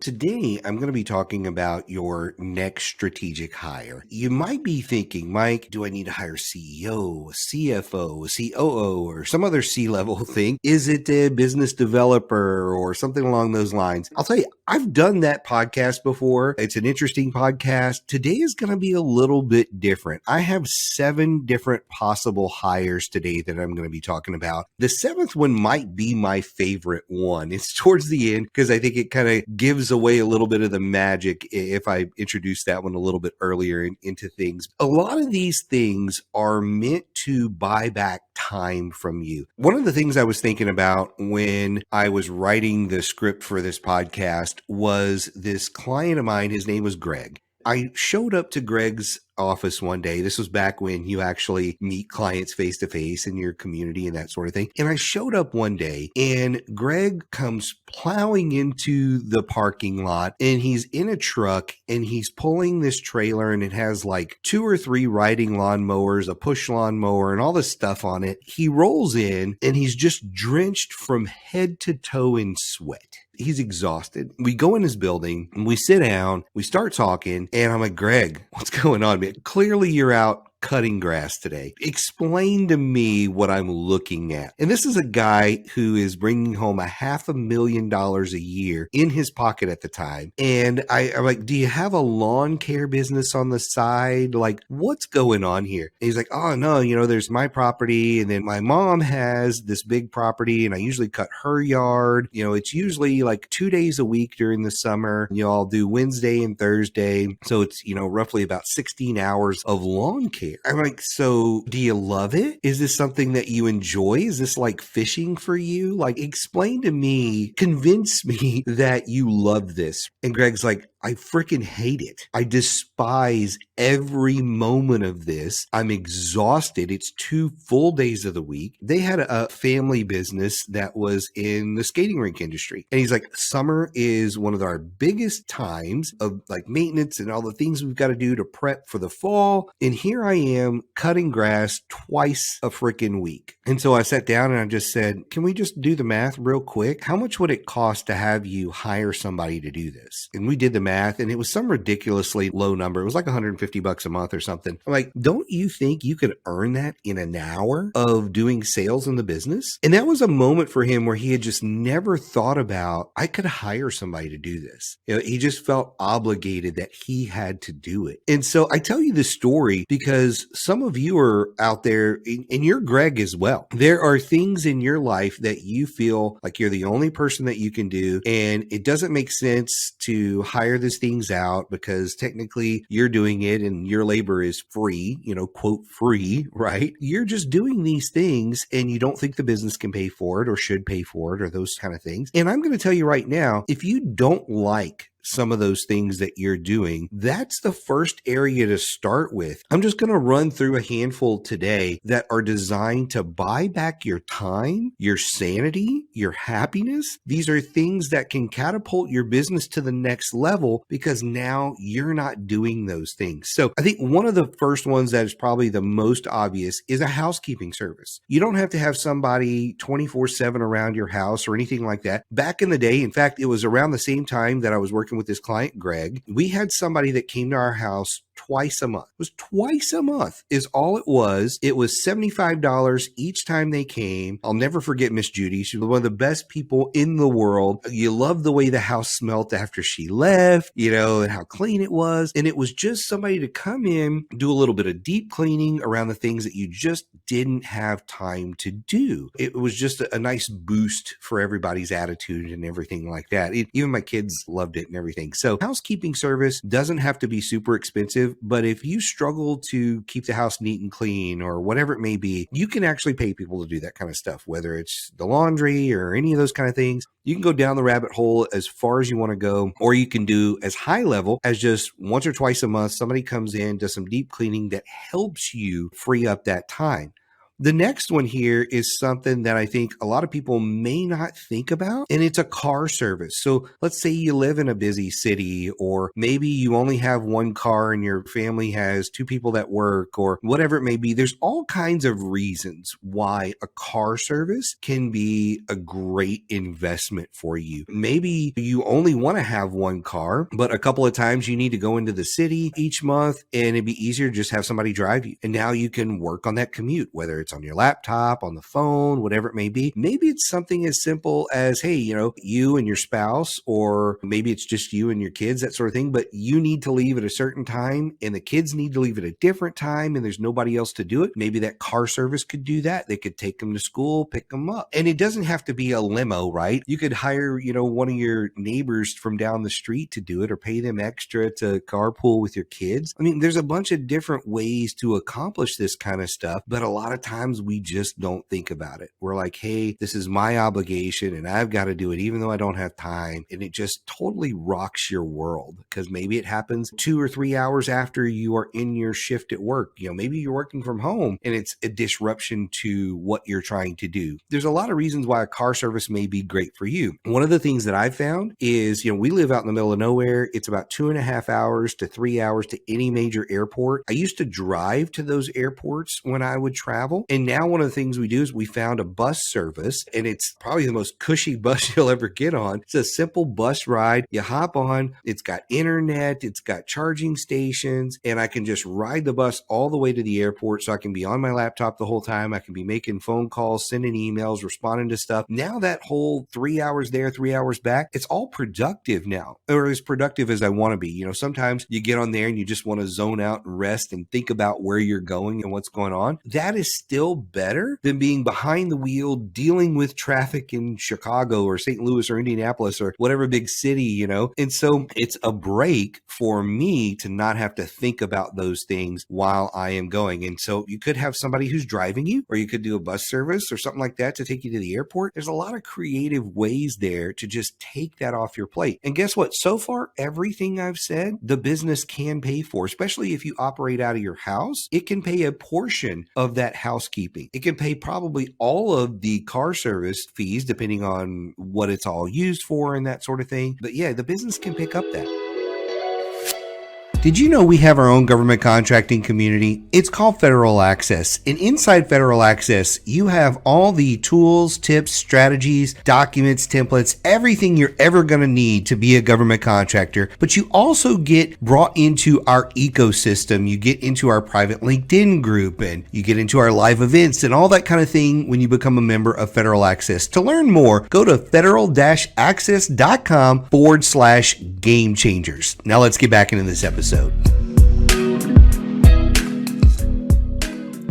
Today, I'm going to be talking about your next strategic hire. You might be thinking, Mike, do I need to hire a CEO, a CFO, a COO, or some other C-level thing? Is it a business developer or something along those lines? I'll tell you, I've done that podcast before. It's an interesting podcast. Today is going to be a little bit different. I have 7 different possible hires today that I'm going to be talking about. The 7th one might be my favorite one. It's towards the end because I think it kind of gives away a little bit of the magic if I introduce that one a little bit earlier into things. A lot of these things are meant to buy back time from you. One of the things I was thinking about when I was writing the script for this podcast was this client of mine. His name was Greg. I showed up to Greg's office one day. This was back when you actually meet clients face to face in your community and that sort of thing. And I showed up one day and Greg comes plowing into the parking lot and he's in a truck and he's pulling this trailer and it has like 2 or 3 riding lawnmowers, a push lawnmower and all this stuff on it. He rolls in and he's just drenched from head to toe in sweat. He's exhausted. We go in his building and we sit down, we start talking, and I'm like, Greg, what's going on, man? Clearly you're out cutting grass today. Explain to me what I'm looking at. And this is a guy who is bringing home $500,000 a year in his pocket at the time. And I'm like, do you have a lawn care business on the side? Like, what's going on here? And he's like, oh no, there's my property. And then my mom has this big property and I usually cut her yard. It's usually like 2 days a week during the summer. I'll do Wednesday and Thursday. So it's, roughly about 16 hours of lawn care. I'm like, so do you love it? Is this something that you enjoy? Is this like fishing for you? Like, explain to me, convince me that you love this. And Greg's like, I freaking hate it. I despise every moment of this. I'm exhausted. It's 2 full days of the week. They had a family business that was in the skating rink industry. And he's like, summer is one of our biggest times of like maintenance and all the things we've got to do to prep for the fall. And here I am cutting grass twice a freaking week. And so I sat down and I just said, can we just do the math real quick? How much would it cost to have you hire somebody to do this? And we did the math and it was some ridiculously low number. It was like $150 a month or something. I'm like, don't you think you could earn that in an hour of doing sales in the business? And that was a moment for him where he had just never thought about, I could hire somebody to do this. He just felt obligated that he had to do it. And so I tell you this story because some of you are out there and you're Greg as well. There are things in your life that you feel like you're the only person that you can do. And it doesn't make sense to hire these things out because technically you're doing it and your labor is free, quote free, right? You're just doing these things and you don't think the business can pay for it or should pay for it or those kind of things. And I'm going to tell you right now, if you don't like some of those things that you're doing, that's the first area to start with. I'm just going to run through a handful today that are designed to buy back your time, your sanity, your happiness. These are things that can catapult your business to the next level because now you're not doing those things. So I think one of the first ones that is probably the most obvious is a housekeeping service. You don't have to have somebody 24/7 around your house or anything like that. Back in the day, in fact, it was around the same time that I was working with this client, Greg, we had somebody that came to our house twice a month. It was twice a month is all it was. It was $75 each time they came. I'll never forget Miss Judy. She was one of the best people in the world. You loved the way the house smelled after she left, and how clean it was. And it was just somebody to come in, do a little bit of deep cleaning around the things that you just didn't have time to do. It was just a nice boost for everybody's attitude and everything like that. Even my kids loved it and everything. So housekeeping service doesn't have to be super expensive, but if you struggle to keep the house neat and clean or whatever it may be, you can actually pay people to do that kind of stuff, whether it's the laundry or any of those kind of things. You can go down the rabbit hole as far as you want to go, or you can do as high level as just once or twice a month, somebody comes in, does some deep cleaning that helps you free up that time. The next one here is something that I think a lot of people may not think about, and it's a car service. So let's say you live in a busy city, or maybe you only have one car and your family has two people that work, or whatever it may be. There's all kinds of reasons why a car service can be a great investment for you. Maybe you only want to have one car, but a couple of times you need to go into the city each month, and it'd be easier to just have somebody drive you. And now you can work on that commute, whether it's on your laptop, on the phone, whatever it may be. Maybe it's something as simple as, hey, you and your spouse, or maybe it's just you and your kids, that sort of thing, but you need to leave at a certain time and the kids need to leave at a different time and there's nobody else to do it. Maybe that car service could do that. They could take them to school, pick them up. And it doesn't have to be a limo, right? You could hire, one of your neighbors from down the street to do it, or pay them extra to carpool with your kids. I mean, there's a bunch of different ways to accomplish this kind of stuff, but a lot of times we just don't think about it. We're like, hey, this is my obligation and I've got to do it even though I don't have time. And it just totally rocks your world, because maybe it happens 2 or 3 hours after you are in your shift at work. Maybe you're working from home and it's a disruption to what you're trying to do. There's a lot of reasons why a car service may be great for you. One of the things that I've found is, we live out in the middle of nowhere. It's about 2.5 hours to 3 hours to any major airport. I used to drive to those airports when I would travel. And now one of the things we do is we found a bus service, and it's probably the most cushy bus you'll ever get on. It's a simple bus ride. You hop on, it's got internet, it's got charging stations, and I can just ride the bus all the way to the airport. So I can be on my laptop the whole time. I can be making phone calls, sending emails, responding to stuff. Now that whole 3 hours there, 3 hours back, it's all productive now, or as productive as I want to be. Sometimes you get on there and you just want to zone out and rest and think about where you're going and what's going on. That is still better than being behind the wheel, dealing with traffic in Chicago or St. Louis or Indianapolis or whatever big city, And so it's a break for me to not have to think about those things while I am going. And so you could have somebody who's driving you, or you could do a bus service or something like that to take you to the airport. There's a lot of creative ways there to just take that off your plate. And guess what? So far, everything I've said, the business can pay for, especially if you operate out of your house. It can pay a portion of that housekeeping. It can pay probably all of the car service fees, depending on what it's all used for and that sort of thing. But yeah, the business can pick up that. Did you know we have our own government contracting community? It's called Federal Access. And inside Federal Access, you have all the tools, tips, strategies, documents, templates, everything you're ever going to need to be a government contractor. But you also get brought into our ecosystem. You get into our private LinkedIn group, and you get into our live events and all that kind of thing when you become a member of Federal Access. To learn more, go to federal-access.com/game changers. Now let's get back into this episode.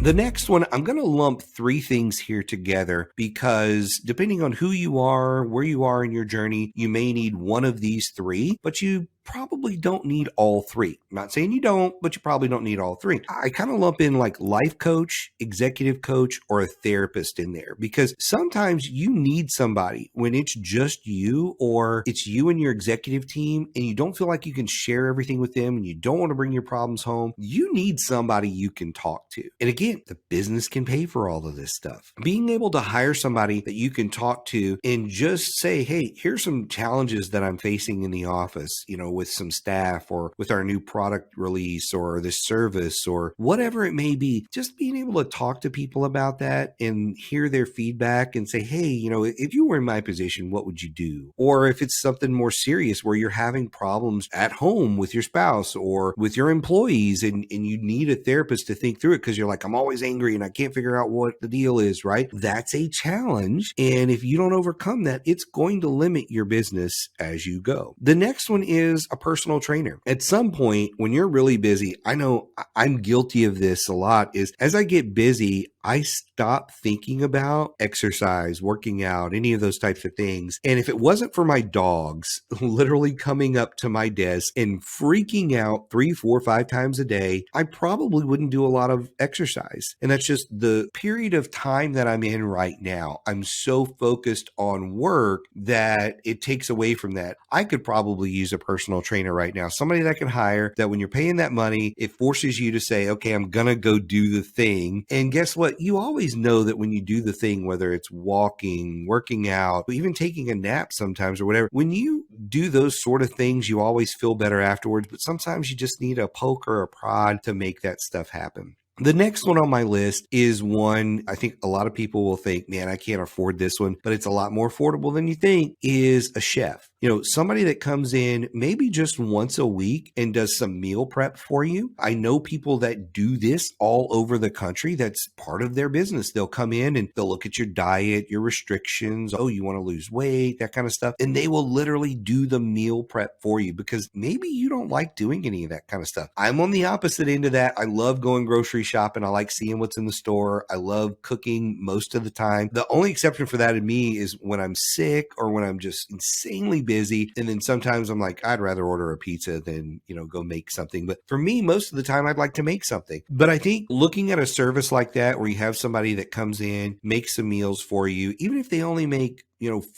The next one, I'm going to lump three things here together because depending on who you are, where you are in your journey, you may need one of these three, but you probably don't need all three. I'm not saying you don't, but you probably don't need all three. I kind of lump in like life coach, executive coach, or a therapist in there, because sometimes you need somebody when it's just you, or it's you and your executive team and you don't feel like you can share everything with them and you don't want to bring your problems home. You need somebody you can talk to. And again, the business can pay for all of this stuff. Being able to hire somebody that you can talk to and just say, hey, here's some challenges that I'm facing in the office, with some staff, or with our new product release, or this service, or whatever it may be. Just being able to talk to people about that and hear their feedback and say, hey, if you were in my position, what would you do? Or if it's something more serious where you're having problems at home with your spouse or with your employees, and you need a therapist to think through it because you're like, I'm always angry and I can't figure out what the deal is, right? That's a challenge. And if you don't overcome that, it's going to limit your business as you go. The next one is a personal trainer. At some point when you're really busy, I know I'm guilty of this a lot, is as I get busy, I stop thinking about exercise, working out, any of those types of things. And if it wasn't for my dogs literally coming up to my desk and freaking out 3, 4, 5 times a day, I probably wouldn't do a lot of exercise. And that's just the period of time that I'm in right now. I'm so focused on work that it takes away from that. I could probably use a personal trainer right now, somebody that I can hire, that when you're paying that money, it forces you to say, okay, I'm going to go do the thing. And guess what? But you always know that when you do the thing, whether it's walking, working out, even taking a nap sometimes or whatever, when you do those sort of things, you always feel better afterwards. But sometimes you just need a poke or a prod to make that stuff happen. The next one on my list is one I think a lot of people will think, man, I can't afford this one, but it's a lot more affordable than you think, is a chef. Somebody that comes in maybe just once a week and does some meal prep for you. I know people that do this all over the country. That's part of their business. They'll come in and they'll look at your diet, your restrictions. Oh, you want to lose weight, that kind of stuff. And they will literally do the meal prep for you because maybe you don't like doing any of that kind of stuff. I'm on the opposite end of that. I love going grocery shopping. I like seeing what's in the store. I love cooking most of the time. The only exception for that in me is when I'm sick or when I'm just insanely busy. And then sometimes I'm like, I'd rather order a pizza than, go make something. But for me, most of the time, I'd like to make something. But I think looking at a service like that, where you have somebody that comes in, makes some meals for you, even if they only make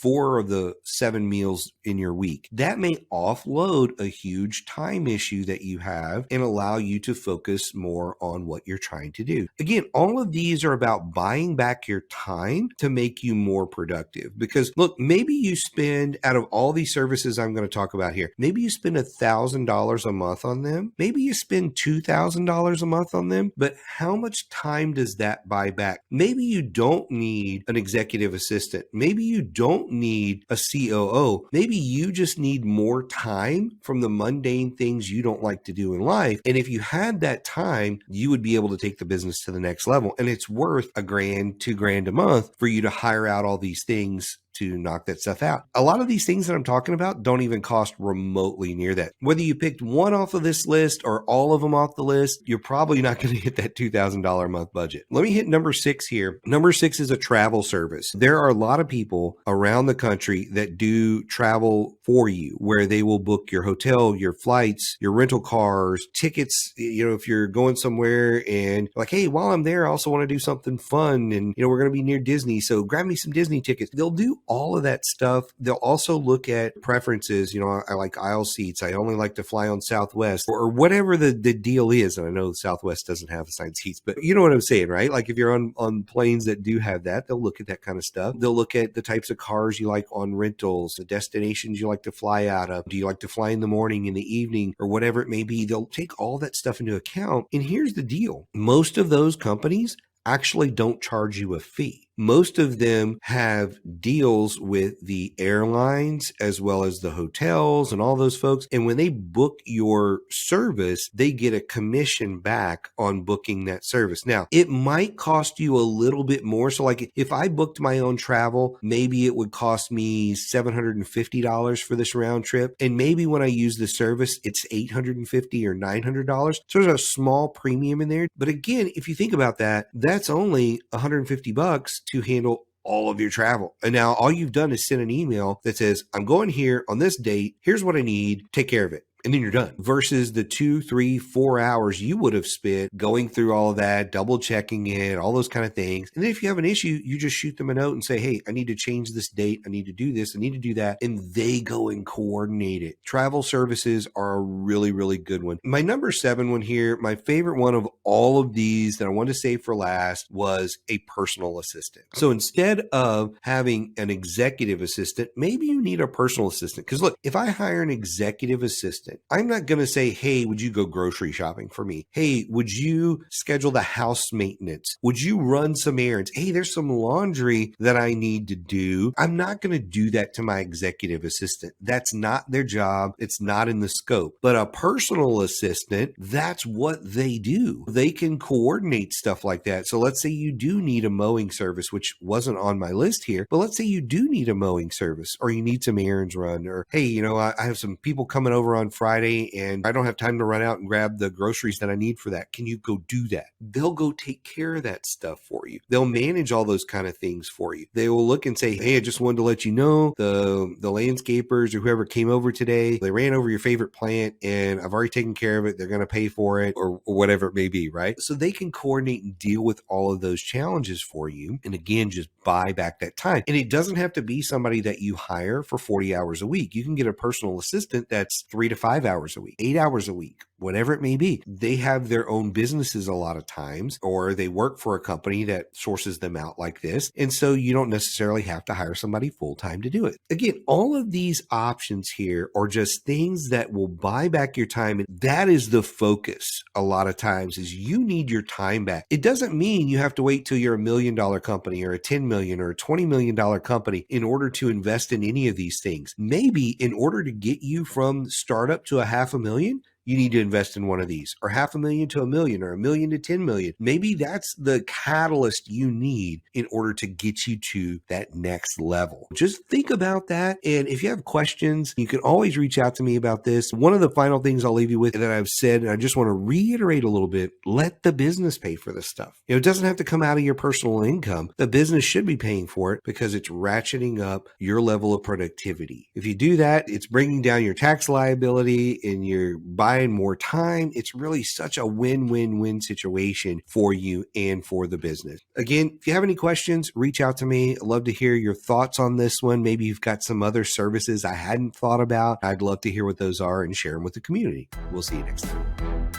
4 of the 7 meals in your week, that may offload a huge time issue that you have and allow you to focus more on what you're trying to do. Again, all of these are about buying back your time to make you more productive. Because look, maybe you spend, out of all these services I'm going to talk about here, maybe you spend $1,000 a month on them. Maybe you spend $2,000 a month on them, but how much time does that buy back? Maybe you don't need an executive assistant. Maybe you don't need a COO. Maybe you just need more time from the mundane things you don't like to do in life. And if you had that time, you would be able to take the business to the next level. And it's worth $1,000, $2,000 a month for you to hire out all these things to knock that stuff out. A lot of these things that I'm talking about don't even cost remotely near that. Whether you picked one off of this list or all of them off the list, you're probably not going to hit that $2,000 a month budget. Let me hit number 6 here. Number 6 is a travel service. There are a lot of people around the country that do travel for you, where they will book your hotel, your flights, your rental cars, tickets. If you're going somewhere and like, hey, while I'm there, I also want to do something fun. And, we're going to be near Disney, so grab me some Disney tickets. They'll do all of that stuff. They'll also look at preferences. I like aisle seats. I only like to fly on Southwest or whatever the deal is. And I know Southwest doesn't have assigned seats, but you know what I'm saying, right? Like if you're on planes that do have that, they'll look at that kind of stuff. They'll look at the types of cars you like on rentals, the destinations you like to fly out of. Do you like to fly in the morning, in the evening, or whatever it may be? They'll take all that stuff into account. And here's the deal. Most of those companies actually don't charge you a fee. Most of them have deals with the airlines as well as the hotels and all those folks. And when they book your service, they get a commission back on booking that service. Now, it might cost you a little bit more. So like if I booked my own travel, maybe it would cost me $750 for this round trip. And maybe when I use the service, it's $850 or $900. So there's a small premium in there. But again, if you think about that, that's only $150 to handle all of your travel. And now all you've done is send an email that says, I'm going here on this date. Here's what I need. Take care of it. And then you're done, versus the 2, 3, 4 hours you would have spent going through all of that, double checking it, all those kind of things. And then if you have an issue, you just shoot them a note and say, hey, I need to change this date. I need to do this. I need to do that. And they go and coordinate it. Travel services are a really, really good one. My number 7 one here, my favorite one of all of these that I wanted to save for last, was a personal assistant. So instead of having an executive assistant, maybe you need a personal assistant. Because look, if I hire an executive assistant, I'm not going to say, hey, would you go grocery shopping for me? Hey, would you schedule the house maintenance? Would you run some errands? Hey, there's some laundry that I need to do. I'm not going to do that to my executive assistant. That's not their job. It's not in the scope. But a personal assistant, that's what they do. They can coordinate stuff like that. So let's say you do need a mowing service, which wasn't on my list here, but let's say you do need a mowing service, or you need some errands run, or hey, I have some people coming over on Friday and I don't have time to run out and grab the groceries that I need for that. Can you go do that? They'll go take care of that stuff for you. They'll manage all those kind of things for you. They will look and say, hey, I just wanted to let you know the landscapers or whoever came over today, they ran over your favorite plant and I've already taken care of it. They're going to pay for it, or whatever it may be, right? So they can coordinate and deal with all of those challenges for you. And again, just buy back that time. And it doesn't have to be somebody that you hire for 40 hours a week. You can get a personal assistant that's 3 to 5 hours a week, 8 hours a week, whatever it may be. They have their own businesses a lot of times, or they work for a company that sources them out like this. And so you don't necessarily have to hire somebody full-time to do it. Again, all of these options here are just things that will buy back your time. And that is the focus a lot of times, is you need your time back. It doesn't mean you have to wait till you're $1 million company or a $10 million or a $20 million company in order to invest in any of these things. Maybe in order to get you from startup to a $500,000, you need to invest in one of these, or $500,000 to $1 million, or $1 million to $10 million. Maybe that's the catalyst you need in order to get you to that next level. Just think about that. And if you have questions, you can always reach out to me about this. One of the final things I'll leave you with that I've said, and I just want to reiterate a little bit, let the business pay for this stuff. It doesn't have to come out of your personal income. The business should be paying for it because it's ratcheting up your level of productivity. If you do that, it's bringing down your tax liability and you're buying more time. It's really such a win-win-win situation for you and for the business. Again, if you have any questions, reach out to me. I'd love to hear your thoughts on this one. Maybe you've got some other services I hadn't thought about. I'd love to hear what those are and share them with the community. We'll see you next time.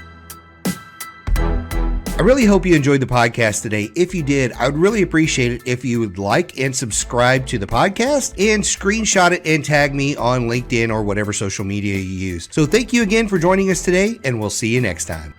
I really hope you enjoyed the podcast today. If you did, I would really appreciate it if you would like and subscribe to the podcast and screenshot it and tag me on LinkedIn or whatever social media you use. So thank you again for joining us today, and we'll see you next time.